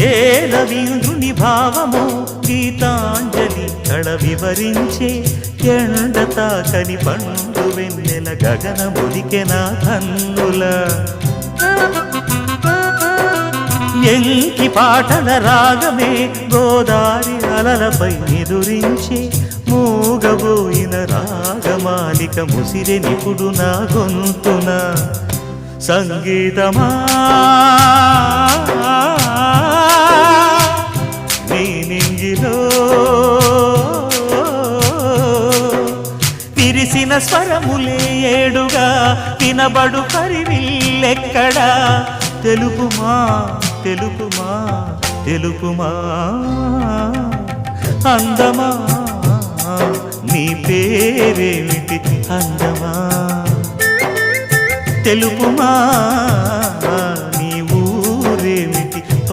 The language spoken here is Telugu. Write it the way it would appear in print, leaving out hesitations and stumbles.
ఏ రవీంద్రుని భావమో గీతాంజలి కళ వివరించే ఎండ తాకని పండు వెన్నెల గగనముదికెనా కన్నుల ఎంకి పాటల రాగమే గోదారి అలలపై నిదురించే మూగబోయిన రాగమాలిక ముసిరె నిపుడు నా గొంతున సంగీతమా నీ నింగిలో విరిసిన స్వరములే ఏడుగా వినబడు కరివిల్లెక్కడా తెలుపుమా తెలుపుమా తెలుపుమా అందమా నీ పేరేమిటి అందమా తెలుపుమా నీ ఊరేమిటి